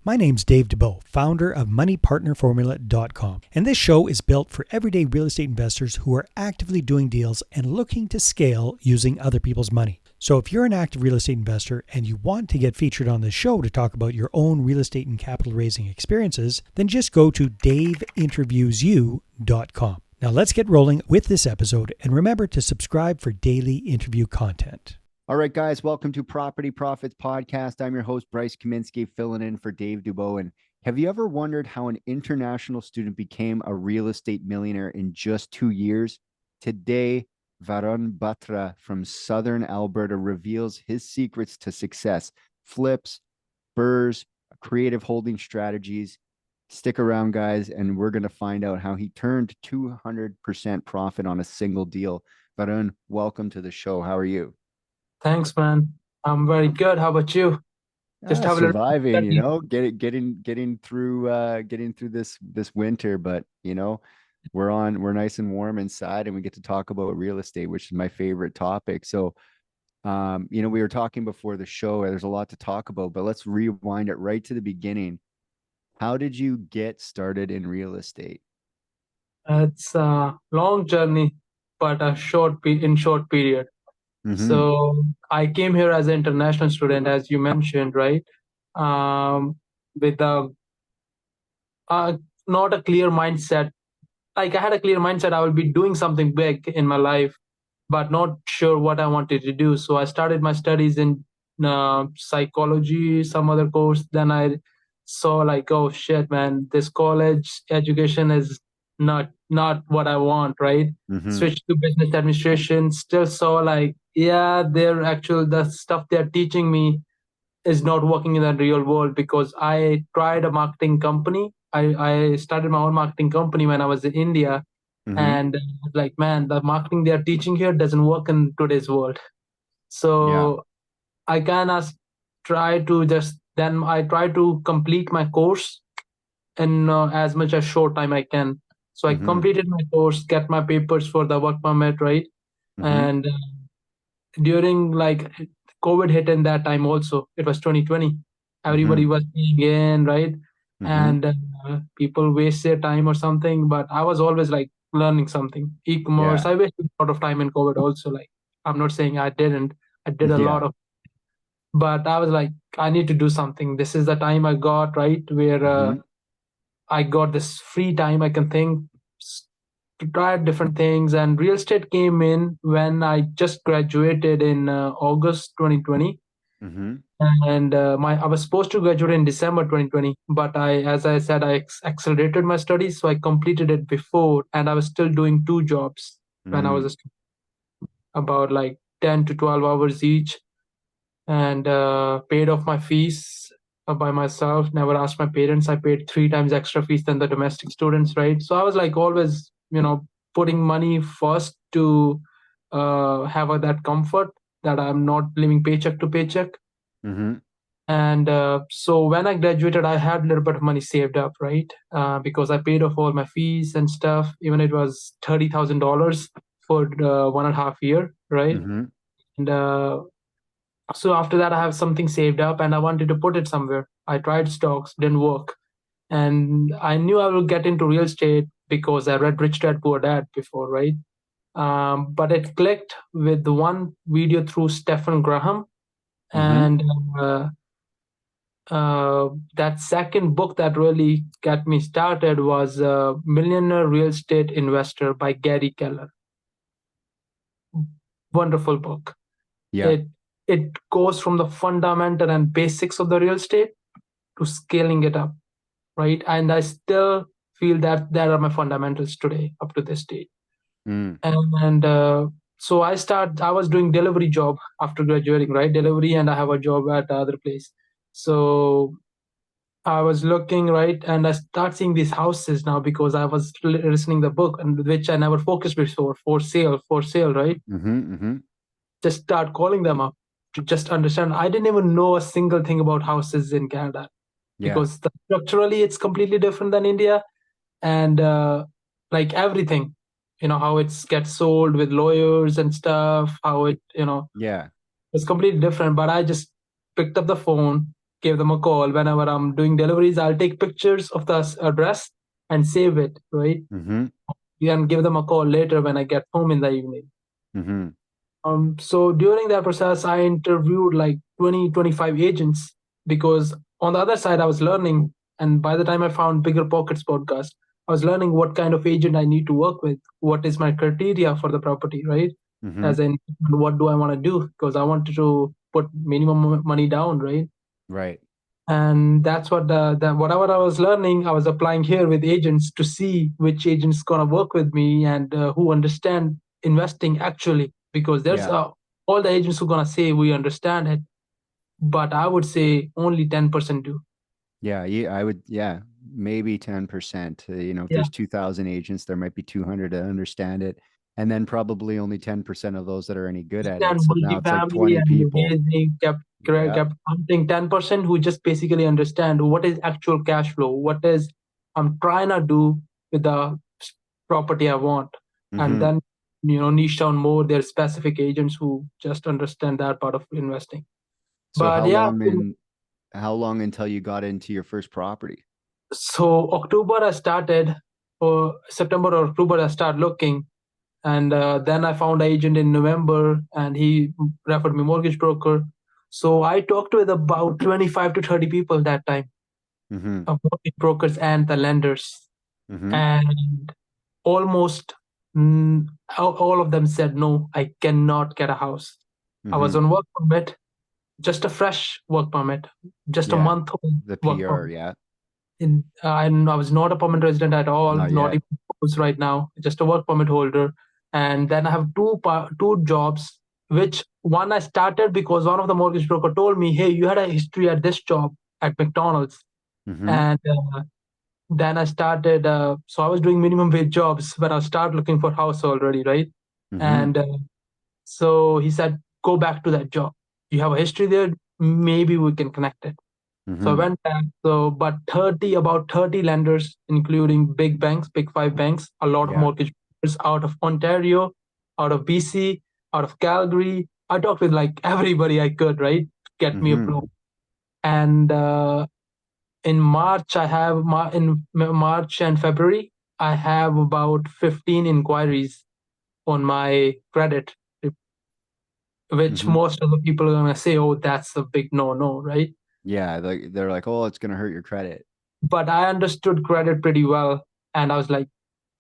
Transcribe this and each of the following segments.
My name's Dave Dubeau, founder of MoneyPartnerFormula.com, and this show is built for everyday real estate investors who are actively doing deals and looking to scale using other people's money. So if you're an active real estate investor and you want to get featured on this show to talk about your own real estate and capital raising experiences, then just go to daveinterviewsyou.com. Now let's get rolling with this episode, and remember to subscribe for daily interview content. All right, guys, welcome to Property Profits Podcast. I'm your host, Bryce Kaminsky, filling in for Dave Dubeau. And have you ever wondered how an international student became a real estate millionaire in just 2 years? Today, Varun Batra from Southern Alberta reveals his secrets to success: flips, burrs, creative holding strategies. Stick around, guys, and we're going to find out how he turned 200% profit on a single deal. Varun, welcome to the show. How are you? Thanks, man. I'm very good. How about you? Just surviving, getting through this winter, but we're nice and warm inside, and we get to talk about real estate, which is my favorite topic. So, we were talking before the show. There's a lot to talk about, but let's rewind it right to the beginning. How did you get started in real estate? It's a long journey, but a short period. Mm-hmm. So I came here as an international student, as you mentioned, right? With not a clear mindset. Like, I had a clear mindset I will be doing something big in my life, but not sure what I wanted to do. So I started my studies in psychology, some other course. Then I saw like, oh shit, man, this college education is not what I want, right? Mm-hmm. Switched to business administration. Still saw like, yeah, the stuff they're teaching me is not working in the real world, because I tried a marketing company. I started my own marketing company when I was in India. Mm-hmm. And like, man, the marketing they're teaching here doesn't work in today's world. So I kind of try to complete my course in as much as short time I can. So I Mm-hmm. completed my course, get my papers for the work permit, right? Mm-hmm. And during like COVID hit in that time also. It was 2020. Everybody was being in, right? Mm-hmm. And people waste their time or something. But I was always like learning something. E-commerce. I wasted a lot of time in COVID also. Like, I'm not saying I didn't. I did a lot of. But I was like, I need to do something. This is the time I got, right, where I got this free time I can think to try different things. And real estate came in when I just graduated in August 2020. Mm-hmm. And I was supposed to graduate in December 2020, but as I said, I accelerated my studies, so I completed it before, and I was still doing 2 jobs when I was a student, about like 10 to 12 hours each, and paid off my fees by myself. Never asked my parents. I paid 3 times extra fees than the domestic students, right? So I was like always, putting money first to have that comfort that I'm not living paycheck to paycheck. Mm-hmm. And so when I graduated, I had a little bit of money saved up, right? Because I paid off all my fees and stuff. Even it was $30,000 for 1.5 years, right? Mm-hmm. And so after that, I have something saved up, and I wanted to put it somewhere. I tried stocks, didn't work. And I knew I would get into real estate because I read Rich Dad Poor Dad before, right? But it clicked with the one video through Stephen Graham. And that second book that really got me started was Millionaire Real Estate Investor by Gary Keller. Wonderful book. Yeah. It goes from the fundamental and basics of the real estate to scaling it up, right? And I still feel that there are my fundamentals today up to this date. And so I was doing delivery job after graduating, right? Delivery, and I have a job at the other place. So I was looking, right, and I start seeing these houses now because I was listening the book, and which I never focused before. For sale, right? Just start calling them up to just understand. I didn't even know a single thing about houses in Canada because structurally it's completely different than India, and like everything, how it gets sold with lawyers and stuff, how it, it's completely different. But I just picked up the phone, give them a call. Whenever I'm doing deliveries, I'll take pictures of the address and save it, right? Mm-hmm. And give them a call later when I get home in the evening. Mm-hmm. So during that process, I interviewed like 20, 25 agents, because on the other side, I was learning. And by the time I found Bigger Pockets podcast, I was learning what kind of agent I need to work with. What is my criteria for the property, right? Mm-hmm. As in, what do I want to do? Because I wanted to put minimum money down, right? Right. And that's what the whatever I was learning, I was applying here with agents to see which agents gonna work with me and who understand investing actually. Because there's Yeah. all the agents who gonna say we understand it, but I would say only 10% do. Yeah. Yeah. I would. Yeah. Maybe 10%. If Yeah, there's 2,000 agents, there might be 200 that understand it. And then probably only 10% of those that are any good at it. and So now it's like multifamily 20 and people. raising Yeah. kept counting 10% who just basically understand what is actual cash flow, what is I'm trying to do with the property I want, and Mm-hmm. then niche down more their specific agents who just understand that part of investing. So But how yeah, long in how long until you got into your first property? so October I started, or September or October I started looking, and then I found an agent in November, and he referred me mortgage broker. So I talked with about 25 to 30 people that time, Mm-hmm. mortgage brokers and the lenders, Mm-hmm. and almost mm, all of them said no, I cannot get a house. I was Mm-hmm. on work permit, just a fresh work permit, just a Yeah. month old The work PR. permit. Yeah. And I was not a permanent resident at all, Not not yet. even close right now, just a work permit holder. And then I have two jobs, which one I started because one of the mortgage broker told me, "Hey, you had a history at this job at McDonald's," Mm-hmm. and then I started. So I was doing minimum wage jobs when I started looking for house already, right? Mm-hmm. And so he said, "Go back to that job. You have a history there. Maybe we can connect it." So I Mm-hmm. went back. So, but about 30 lenders, including big banks, big five banks, a lot of Yeah. mortgage brokers out of Ontario, out of BC, out of Calgary. I talked with like everybody I could, right, to get me Mm-hmm. approved. And in March, in March and February, I have about 15 inquiries on my credit, which Mm-hmm. most of the people are gonna say, "Oh, that's a big no-no," right? Yeah. They're like, oh, it's gonna hurt your credit. But I understood credit pretty well, and I was like,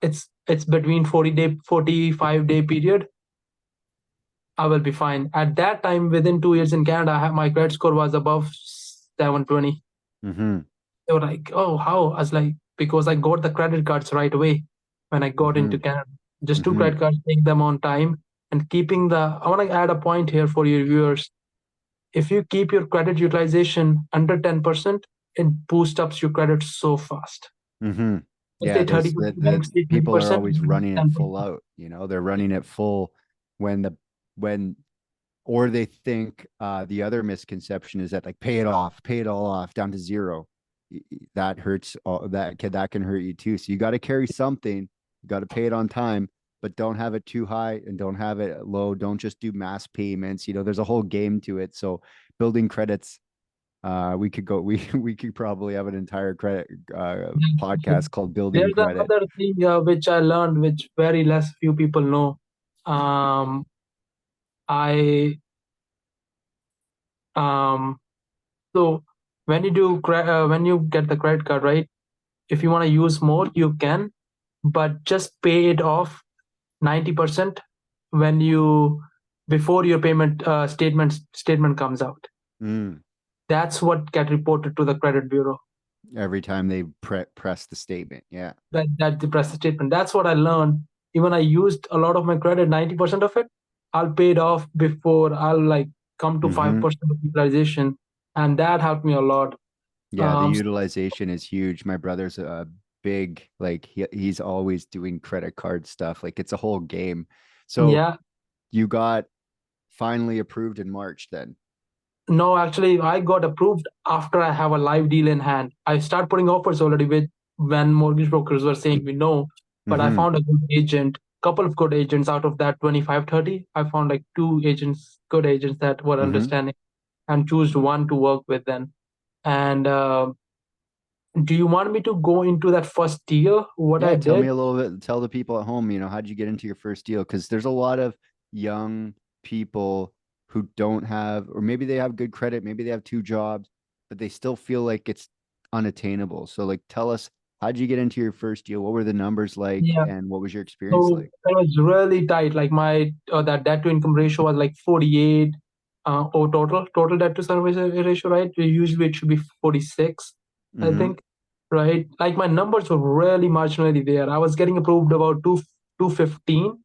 it's between 45-day period. I will be fine. At that time, within 2 years in Canada, my credit score was above 720. Mm-hmm. They were like, "Oh, how?" I was like, "Because I got the credit cards right away when I got Mm-hmm. into Canada. Just two Mm-hmm. credit cards, take them on time, and keeping the. I want to add a point here for your viewers. If you keep your credit utilization under 10%, it boosts up your credit so fast. Mm-hmm. Let's Yeah, say there's 30%, banks say people are 20%, always running it 10%. full out, they're running it full when when or they think the other misconception is that like pay it all off down to zero. That hurts that can hurt you too. So you got to carry something, you got to pay it on time, but don't have it too high and don't have it low. Don't just do mass payments. There's a whole game to it. So building credits, we could probably have an entire credit podcast called Building There's Credit. another thing which I learned, which very less few people know. Um, I so when you when you get the credit card, right? If you want to use more, you can, but just pay it off 90% when you before your payment statement comes out. Mm. That's what get reported to the credit bureau. Every time they press the statement. Yeah. That the press statement. That's what I learned. Even I used a lot of my credit, 90% of it, I'll pay it off before I'll like come to Mm-hmm. 5% of utilization. And that helped me a lot. Yeah, the So utilization is huge. My brother's a big, like he's always doing credit card stuff. Like it's a whole game. So yeah, you got finally approved in March then. no, actually I got approved after I have a live deal in hand. I start putting offers already with when mortgage brokers were saying we know, but I Mm-hmm. found a good agent, couple of good agents out of that 25-30. I found like two agents, good agents that were Mm-hmm. understanding and choose one to work with then. And do you want me to go into that first deal? What I Yeah, tell me did? a little bit, tell the people at home, how'd you get into your first deal? Because there's a lot of young people who don't have, or maybe they have good credit, maybe they have two jobs, but they still feel like it's unattainable. So like tell us, how'd you get into your first deal? What were the numbers like Yeah. and what was your experience So like? it was really tight. Like my that debt to income ratio was like 48. Or total debt to service ratio, right? Usually it should be 46, I Mm-hmm. think, right? Like my numbers were really marginally there. I was getting approved about 215.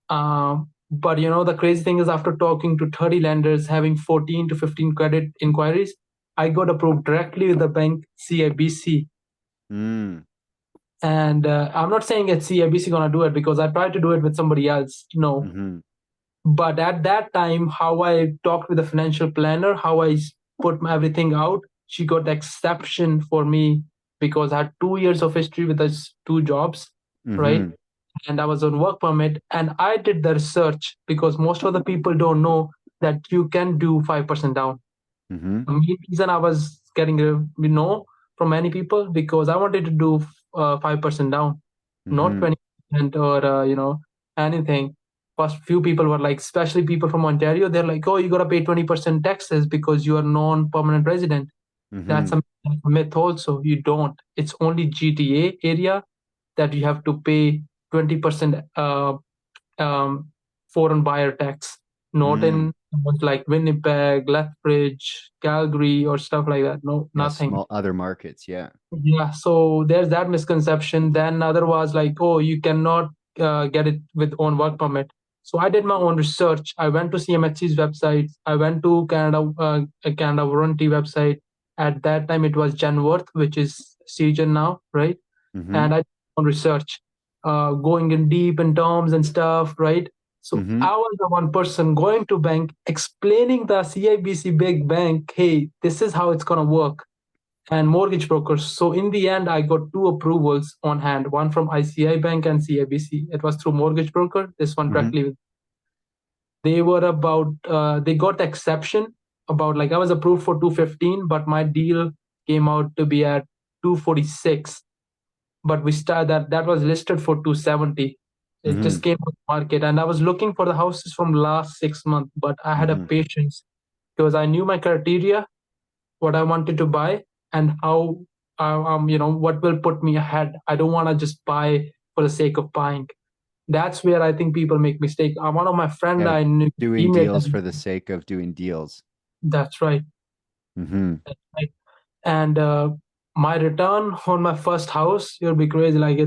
But the crazy thing is, after talking to 30 lenders, having 14 to 15 credit inquiries, I got approved directly with the bank CIBC. Mm. And I'm not saying it's CIBC gonna do it, because I tried to do it with somebody else. No, Mm-hmm. but at that time, how I talked with the financial planner, how I put everything out, she got the exception for me, because I had 2 years of history with those two jobs, right? Mm-hmm. And I was on work permit, and I did the research, because most of the people don't know that you can do 5% down. Mm-hmm. The main reason I was getting from many people, because I wanted to do 5% down, not Mm-hmm. 20% or anything. First few people were like, especially people from Ontario, they're like, oh, you gotta pay 20% taxes because you are non-permanent resident. That's Mm-hmm. a myth also. You don't. It's only GTA area that you have to pay 20% um, foreign buyer tax, not Mm. in ones like Winnipeg, Lethbridge, Calgary, or stuff like that. No, Yes, nothing. small other markets, yeah. Yeah, so there's that misconception. Then other was like, oh, you cannot get it with own work permit. So I did my own research. I went to CMHC's website. I went to Canada Warranty website. At that time, it was Genworth, which is Seagen now, right? Mm-hmm. And I did my own research, going in deep in terms and stuff, right? So Mm-hmm. I was the one person going to bank, explaining the CIBC big bank, hey, this is how it's gonna work, and mortgage brokers. So in the end, I got two approvals on hand, one from ICI Bank and CIBC. It was through mortgage broker, this one Mm-hmm. directly with. They were about, they got the exception about, like, I was approved for 215, but my deal came out to be at 246. But we started that was listed for 270. It Mm-hmm. just came on the market, and I was looking for the houses from last 6 months, but I had a Mm-hmm. patience, because I knew my criteria, what I wanted to buy, and how what will put me ahead. I don't want to just buy for the sake of buying. That's where I think people make mistake. One of my friend Yeah, I knew doing emailed deals them. for the sake of doing deals. That's right. Mm-hmm. That's right. And my return on my first house, you'll be crazy. Like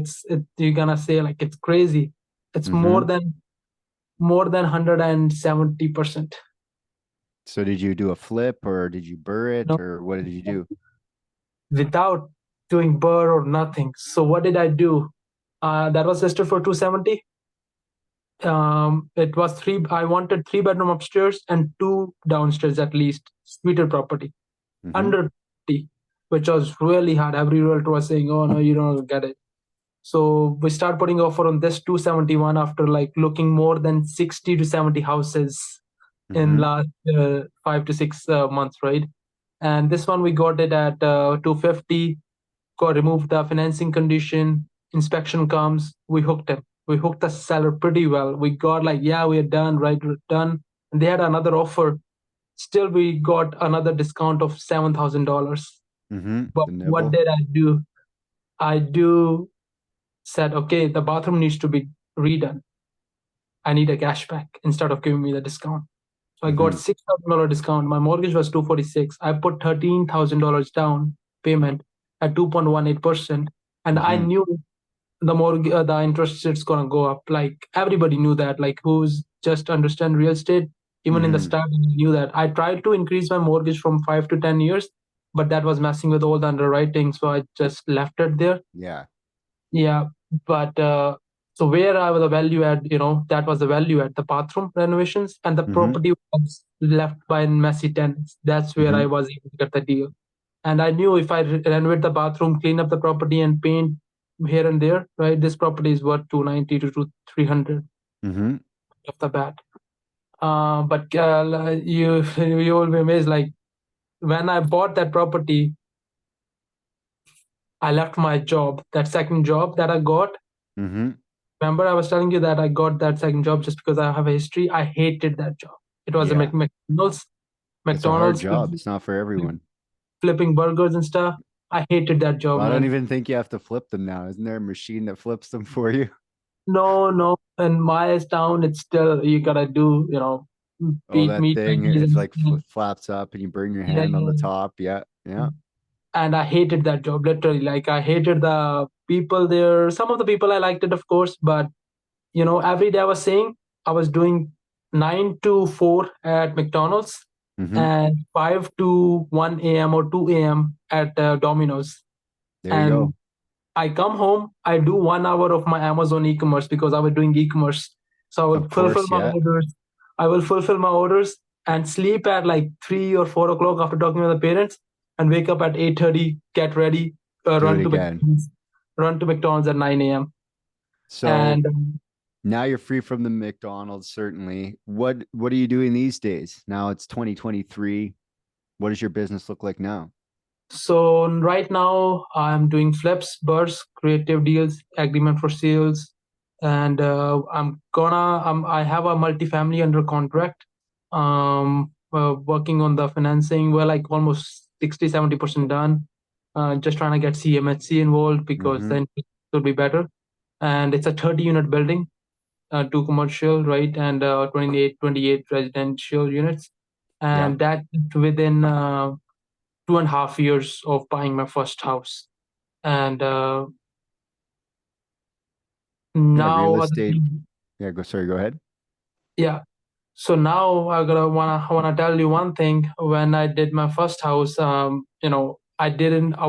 you're gonna say like it's crazy. It's Mm-hmm. more than 170%. So did you do a flip or did you burr it or what did you do? Without doing burr or nothing. So what did I do? That was listed for 270. It was three. I wanted three-bedroom upstairs and two downstairs at least. Suited property Mm-hmm. under 50, which was really hard. Every realtor was saying, "Oh no, you don't get it." So we start putting offer on this 271 after like looking more than 60 to 70 houses in Mm-hmm. last 5 to 6 months, right? And this one we got it at 250. Got removed the financing condition. Inspection comes. We hooked him. We hooked the seller pretty well. We got like, yeah, we are done, right? We're done. And they had another offer. Still, we got another discount of $7,000. Mm-hmm. But The what nibble. did I do? I do said, okay, the bathroom needs to be redone. I need a cashback instead of giving me the discount. So I got Mm-hmm. $6,000 discount. My mortgage was 246. I put $13,000 down payment at 2.18%, and I Mm-hmm. knew the interest rate's gonna go up. Like everybody knew that. Like who's just understand real estate, even in the Mm-hmm. start, I knew that. I tried to increase my mortgage from 5 to 10 years, but that was messing with all the underwriting, so I just left it there. Yeah. Yeah, but so where I was the value add, that was the value add, the bathroom renovations, and the Mm-hmm. property was left by messy tenants. That's where Mm-hmm. I was able to get the deal. And I knew if I renovate the bathroom, clean up the property, and paint here and there, right, this property is worth 290 to 300 Mm-hmm. off the bat. But you you will be amazed. Like when I bought that property, I left my job, that second job that I got. Mm-hmm. Remember, I was telling you that I got that second job just because I have a history. I hated that job. It was a Yeah. McDonald's, It's a hard McDonald's job. It's not for everyone. flipping burgers and stuff. I hated that job, Well, I don't man. even think you have to flip them now. Isn't there a machine that flips them for you? No. In my town, it's still you gotta do, Oh, beat that meat thing, patties it's and like flaps up and you burn your yeah, hand on the yeah. top. Yeah. Yeah. And I hated that job literally. Like I hated the people there. Some of the people I liked it, of course, but every day I was saying I was doing 9 to 4 at McDonald's Mm-hmm. and 5 to 1 a.m. or 2 a.m. at Domino's. There you And go. I come home, I do 1 hour of my Amazon e-commerce because I was doing e-commerce. So I will Of fulfill course. my Yeah. orders. I will fulfill my orders and sleep at like 3 or 4 o'clock after talking with the parents, and wake up at 8:30, get ready, Do it again. run to McDonald's at 9 a.m. So And now you're free from the McDonald's, certainly. What are you doing these days? Now it's 2023. What does your business look like now? so right now I'm doing flips, bursts, creative deals, agreement for sales, and I have a multifamily under contract. Working on the financing. We're like almost 60-70% done. Just trying to get CMHC involved because Mm-hmm. then it will be better. And it's a 30-unit building, two commercial, right, and 28 residential units, Yeah. and that within 2.5 years of buying my first house. And Yeah. Real now, estate. Yeah. Sorry. Go ahead. yeah. So now I wanna tell you one thing. When I did my first house, I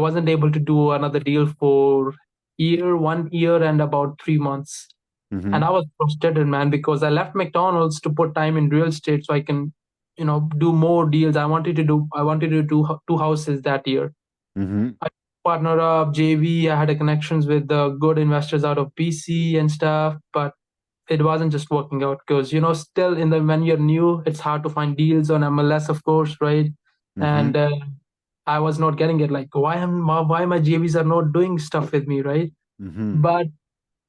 wasn't able to do another deal for 1 year and about 3 months. And Mm-hmm. I was frustrated, man, because I left McDonald's to put time in real estate so I can, do more deals. I wanted to do two houses that year. Mm-hmm. I partnered up JV. I had a connections with good investors out of BC and stuff, but it wasn't just working out because still in the when you're new, it's hard to find deals on MLS, of course, right? Mm-hmm. And I was not getting it. Like, why my JVs are not doing stuff with me, right? Mm-hmm. But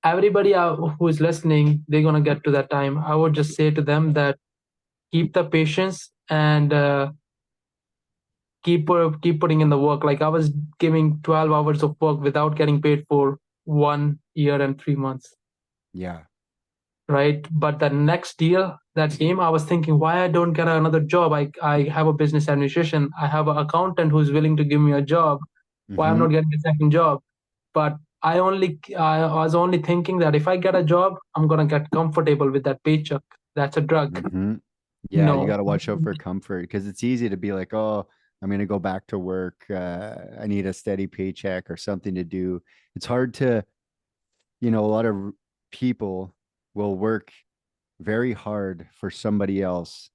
everybody who is listening, they're gonna get to that time. I would just say to them that keep the patience and keep putting in the work. Like I was giving 12 hours of work without getting paid for 1 year and 3 months, Yeah. right? But the next deal that came, I was thinking, why I don't get another job? I have a business administration. I have an accountant who's willing to give me a job. Why I'm Mm-hmm. not getting a second job? But I was only thinking that if I get a job, I'm gonna get comfortable with that paycheck. That's a drug. Mm-hmm. Yeah, you got No. to watch out for comfort because it's easy to be like, oh, I'm going to go back to work. I need a steady paycheck or something to do. It's hard to, a lot of people will work very hard for somebody else,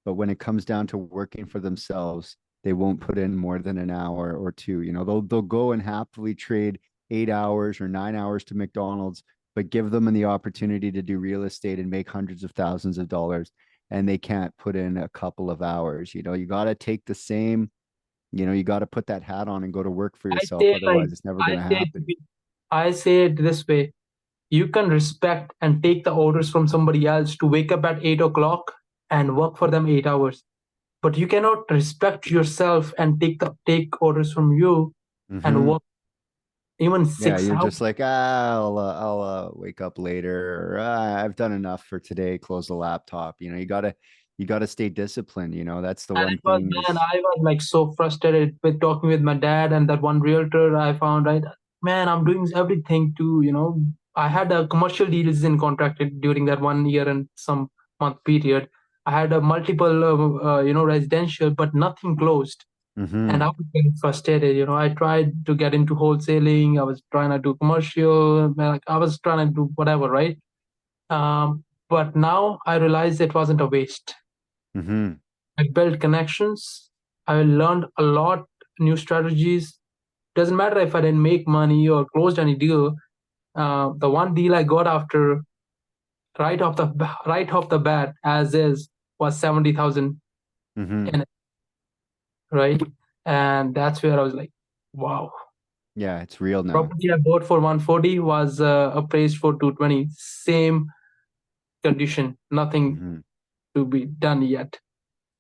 but when it comes down to working for themselves, they won't put in more than an hour or two. They'll go and happily trade 8 hours or 9 hours to McDonald's, but give them the opportunity to do real estate and make hundreds of thousands of dollars, and they can't put in a couple of hours. You got to take the same. You got to put that hat on and go to work for I yourself. say like Otherwise, it's never I going to say happen. I say it this way. You can respect and take the orders from somebody else to wake up at 8 o'clock and work for them 8 hours. But you cannot respect yourself and take orders from you and Mm-hmm. work even Yeah, six you're hours. just like, I'll wake up later, or I've done enough for today. Close the laptop. You gotta stay disciplined. That's the And one it was, thing man, is, I was like so frustrated with talking with my dad and that one realtor I found, right? Man, I'm doing everything to, I had a commercial deals in contracted during that 1 year and some month period. I had a multiple, residential, but nothing closed. And I mm-hmm, was getting frustrated. I tried to get into wholesaling. I was trying to do commercial. Like I was trying to do whatever, right? But now I realized it wasn't a waste. mm-hmm, I built connections. I learned a lot, new strategies. Doesn't matter if I didn't make money or closed any deal. The one deal I got after right off the bat, as is, was 70,000 mm-hmm. in it. right? And that's where I was like, wow. Yeah, it's real now. Property I bought for 140 was appraised for 220. Same condition, nothing Mhm. to be done yet,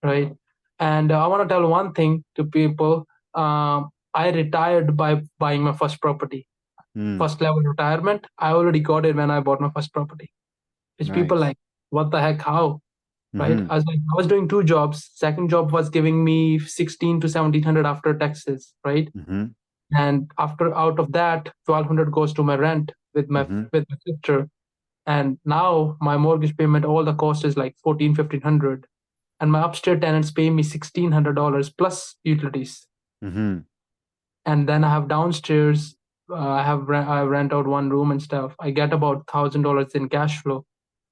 right? And I want to tell one thing to people. I retired by buying my first property, Mm, first level retirement. I already got it when I bought my first property. Which people nice. like, what the heck, how? Right? Mhm. I was like, I was doing two jobs. Second job was giving me 16 to 1700 after taxes, right? Mhm. And after out of that, 1200 goes to my rent Mhm. with my sister. And now my mortgage payment, all the cost is like 14, 1500. And my upstairs tenants pay me $1,600 plus utilities. Mhm. And then I have downstairs, I rent out one room and stuff. I get about $1,000 in cash flow,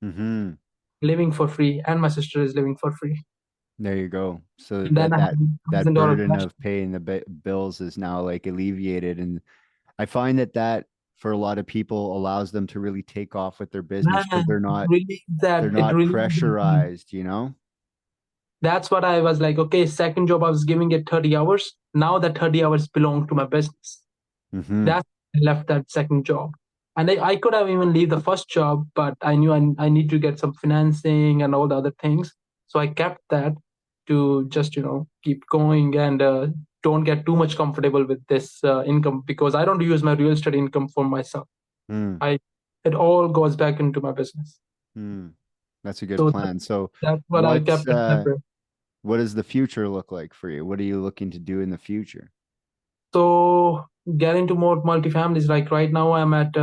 Mhm. living for free, and my sister is living for free. There you go. So And then that I have that that $1,000 burden cash. of paying the bills is now like alleviated, and I find that for a lot of people allows them to really take off with their business because Man, they're it not really is. pressurized, you know? That's what I was like. Okay, second job I was giving it 30 hours. Now that 30 hours belong to my business. Mhm. That's why I left that second job. And I could have even leave the first job, but I knew I need to get some financing and all the other things. So I kept that to just, keep going and don't get too much comfortable with this income because I don't use my real estate income for myself. Mm. I It all goes back into my business. Mm. That's a good So plan. So that's what I what's kept it separate. what does the future look like for you? What are you looking to do in the future? So get into more multifamilies. Like right now, I'm at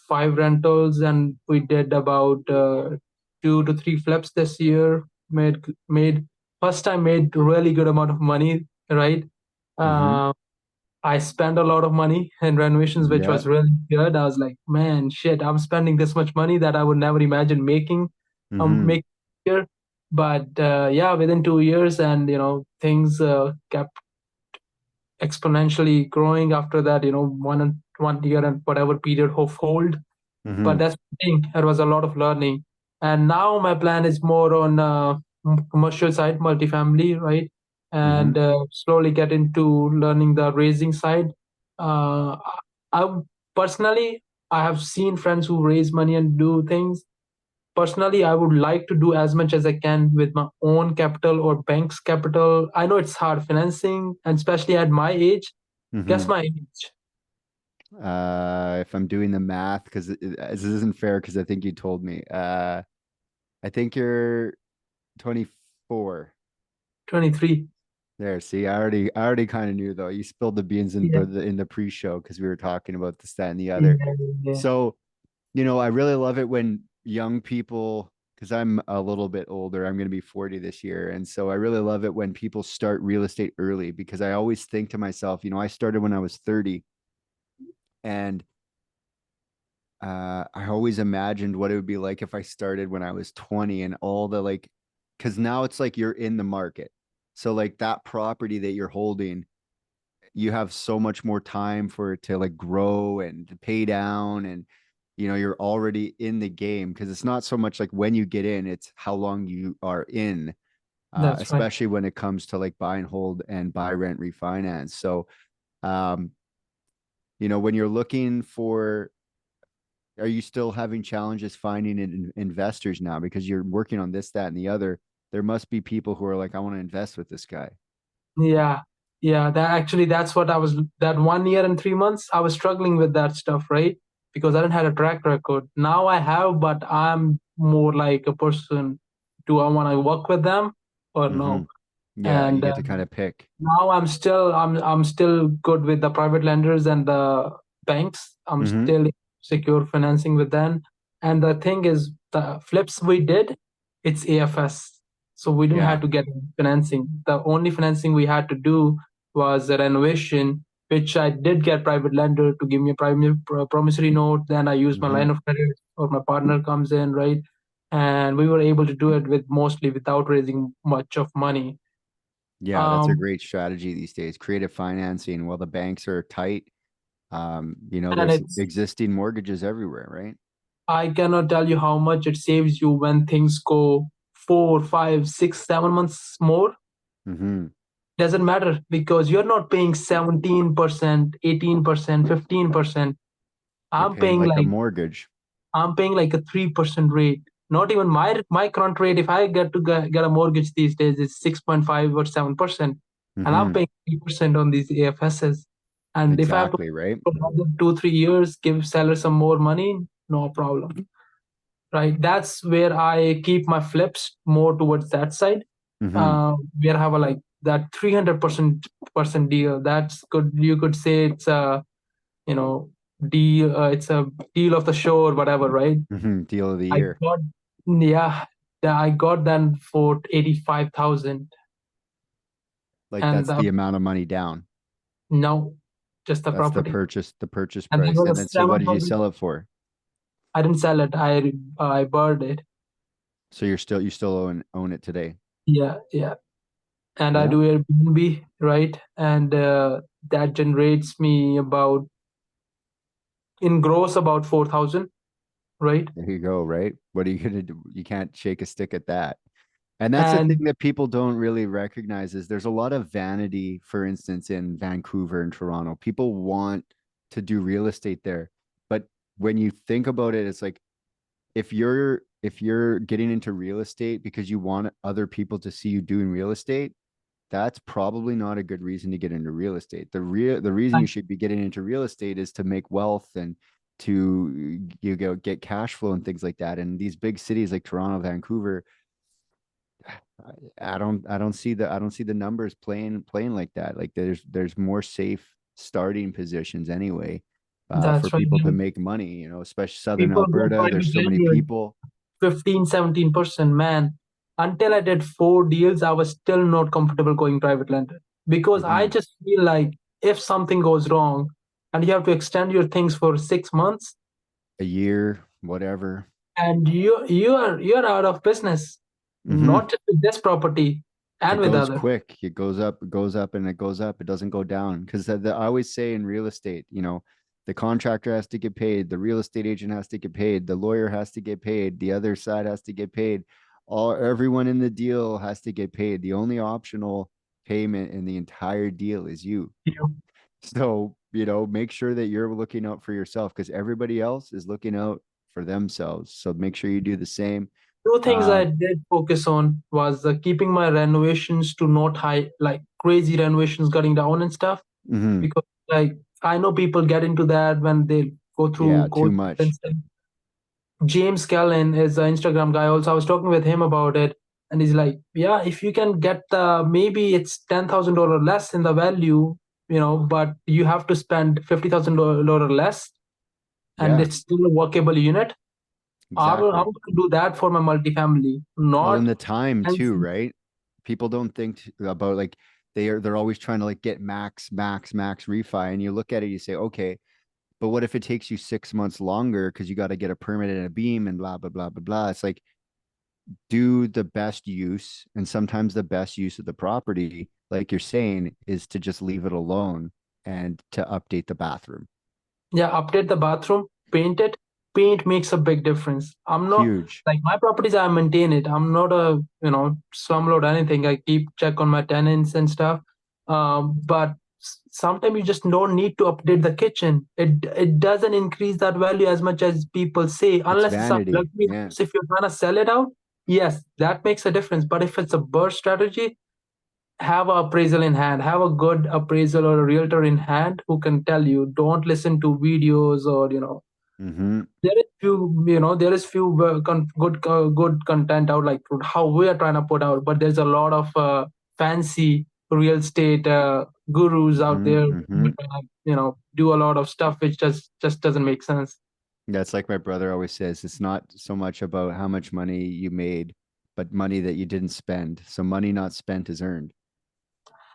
five rentals, and we did about 2 to 3 flips this year. Made first time made really good amount of money. Right. Mhm. Uh, I spent a lot of money in renovations, which Yeah. was really good. I was like, man, shit, I'm spending this much money that I would never imagine making. Mhm. Make here, but yeah, within 2 years, and things kept exponentially growing after that, 1 year and whatever period of hold. But Mhm. that's the thing, it was a lot of learning. And now my plan is more on commercial side, multifamily, right? And Mhm. slowly get into learning the raising side. Uh, I personally, I have seen friends who raise money and do things. Personally, I would like to do as much as I can with my own capital or bank's capital. I know it's hard financing, and especially at my age. Guess Mhm. my age. If I'm doing the math, because this isn't fair, because I think you told me. I think you're 24. 23. There, see, I already kind of knew though. You spilled the beans in Yeah. the pre-show because we were talking about this, that, and the other. Yeah. Yeah. So, I really love it when young people, because I'm a little bit older, I'm going to be 40 this year. And so I really love it when people start real estate early because I always think to myself, I started when I was 30 and I always imagined what it would be like if I started when I was 20 and all the like, because now it's like you're in the market. So, like that property that you're holding, you have so much more time for it to like grow and to pay down. And, you're already in the game because it's not so much like when you get in, it's how long you are in, That's right. especially when it comes to like buy and hold and buy, rent, refinance. So, um, when you're looking for, are you still having challenges finding investors now because you're working on this, that, and the other? There must be people who are like, I want to invest with this guy. Yeah. Yeah. That's what I was, that 1 year and 3 months, I was struggling with that stuff, right? Because I didn't have a track record. Now I have, but I'm more like a person. Do I want to work with them or Hmm. no? Yeah, you And get to kind of pick. now I'm still good with the private lenders and the banks. I'm Hmm. still secure financing with them. And the thing is, the flips we did, it's AFS, so we didn't have Yeah. to get financing. The only financing we had to do was a renovation, which I did get private lender to give me a promissory note. Then I use my line Hmm. of credit, or my partner comes in, right? And we were able to do it with mostly without raising much of money. Yeah, that's a Um, great strategy these days. Creative financing while the banks are tight. and There's it's existing mortgages everywhere, right? I cannot tell you how much it saves you when things go 4, 5, 6, 7 months more. Hmm. doesn't matter because you're not paying 17%, 18%, 15%. You're I'm paying paying like a like mortgage. I'm paying like a 3% rate. Not even my current rate. If I get to get a mortgage these days, it's 6.5 or 7%, and I'm Hmm. paying 3% on these AFSs. And if I have to Exactly, right? for another 2-3 years, give seller some more money, no problem. Right? That's where I keep my flips more towards that side. Hmm. Where I have a like that 300% deal. That's good. You could say it's a you know deal. It's a deal of the show or whatever, right? Hmm. Deal of the I year. got yeah, I got them for 85,000, Like and that's the amount of money down. no, just the That's property. the purchase And that price. was And a then so what did you 700. sell it for? I didn't sell it. I burned it. So you still own it today. Yeah, yeah. And I Yeah. do Airbnb, right? And that generates me about in gross about 4,000, right? There you go, right? What are you gonna do? You can't shake a stick at that. And that's the thing And that people don't really recognize is there's a lot of vanity, for instance, in Vancouver and Toronto. People want to do real estate there. But when you think about it, it's like if you're getting into real estate because you want other people to see you doing real estate, that's probably not a good reason to get into real estate. The reason I, you should be getting into real estate is to make wealth and to get cash flow and things like that. And these big cities like Toronto, Vancouver, I don't see the numbers playing like that. Like there's more safe starting positions anyway, for that's right. people to make money, especially Southern People go Alberta. There's private so many landlord people. 15, 17%. Man, until I did 4 deals, I was still not comfortable going private lender because I Mhm. just feel like if something goes wrong and you have to extend your things for 6 months A year, whatever. and you're out of business, Hmm. not just with this property and It with goes other. quick. It goes up, and it goes up. It doesn't go down because I always say in real estate, the contractor has to get paid, the real estate agent has to get paid, the lawyer has to get paid, the other side has to get paid. Everyone in the deal has to get paid. The only optional payment in the entire deal is you. You know, So, make sure that you're looking out for yourself because everybody else is looking out for themselves. So make sure you do the same. two things I Um, did focus on was keeping my renovations to not high, like crazy renovations getting down and stuff. mhm. Because like I know people get into that when they go Yeah, through too courses and much. stuff. James Callen is an Instagram guy. Also, I was talking with him about it, and he's like, "Yeah, if you can get the maybe it's $10,000 less in the value, but you have to spend $50,000 less, and Yeah, it's still a workable unit. I'm exactly. going to do that for my multifamily, Well, in not the time too, fancy." right? People don't think about like they're always trying to like get max refi. And you look at it, you say, okay, but what if it takes you 6 months longer because you got to get a permit and a beam and blah blah blah blah blah. It's like do the best use, and sometimes the best use of the property, like you're saying, is to just leave it alone and to update the bathroom. Yeah, update the bathroom, paint it. Paint makes a big difference. I'm not Huge. like my properties, I maintain it. I'm not a, slumlord or anything. I keep check on my tenants and stuff. But sometimes you just don't need to update the kitchen. It doesn't increase that value as much as people say, It's unless it's a vanity. luxury Yeah. house. If you're trying to sell it out, yes, that makes a difference. But if it's a burst strategy, have an appraisal in hand, have a good appraisal or a realtor in hand who can tell you. Don't listen to videos or Mm-hmm. there is few good content out like how we are trying to put out, but there's a lot of fancy real estate gurus out Mm-hmm. there Mm-hmm. who do a lot of stuff which just doesn't make sense. That's like my brother always says, it's not so much about how much money you made, but money that you didn't spend. So money not spent is earned.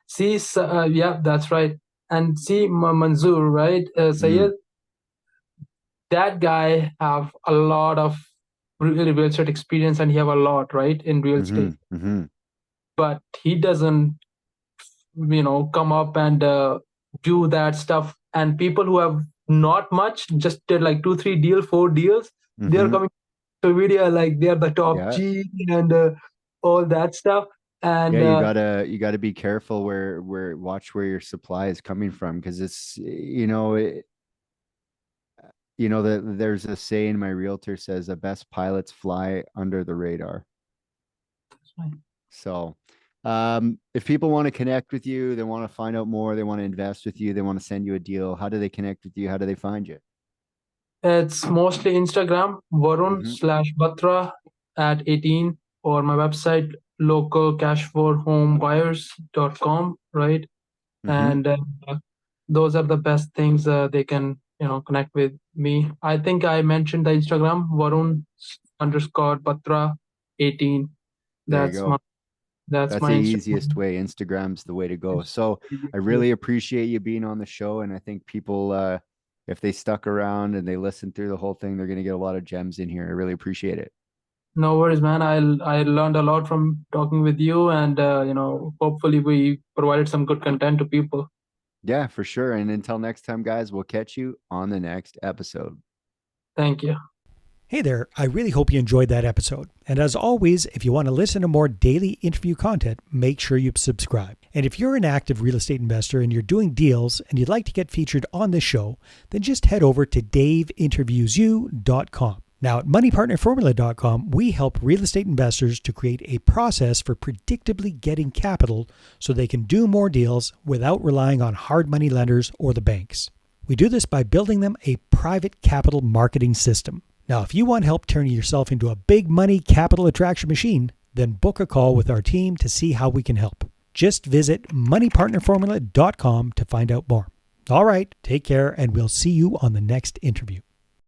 See, yeah, that's right. And see, Manzoor, right, Mm-hmm. Sayed, that guy have a lot of real estate experience and he have a lot right in real Mm-hmm. estate, Mm-hmm. but he doesn't come up and do that stuff. And people who have not much just did like 2 3 deal 4 deals, they're Mm-hmm. coming to video like they're the top Yeah. G and all that stuff. And Yeah, you gotta be careful watch where your supply is coming from, because it's that there's a saying my realtor says, the best pilots fly under the radar. So if people want to connect with you, they want to find out more, they want to invest with you, they want to send you a deal, how do they connect with you? How do they find you? it's mostly Instagram, Varun Mhm. /Batra at 18, or my website, localcashforhomebuyers.com, right? Mhm. And those are the best things they can, connect with me. I think I mentioned the Instagram, Varun_Batra 18. There you That's my go. that's That's my the Instagram. easiest way. Instagram's the way to go. So I really appreciate you being on the show. And I think people, if they stuck around and they listened through the whole thing, they're going to get a lot of gems in here. I really appreciate it. No worries, man. I learned a lot from talking with you, and hopefully we provided some good content to people. Yeah, for sure. And until next time, guys, we'll catch you on the next episode. Thank you. Hey there, I really hope you enjoyed that episode. And as always, if you want to listen to more daily interview content, make sure you subscribe. And if you're an active real estate investor and you're doing deals and you'd like to get featured on this show, then just head over to daveinterviewyou.com. Now at moneypartnerformula.com, we help real estate investors to create a process for predictably getting capital so they can do more deals without relying on hard money lenders or the banks. We do this by building them a private capital marketing system. Now, if you want help turning yourself into a big money capital attraction machine, then book a call with our team to see how we can help. Just visit moneypartnerformula.com to find out more. All right, take care, and we'll see you on the next interview.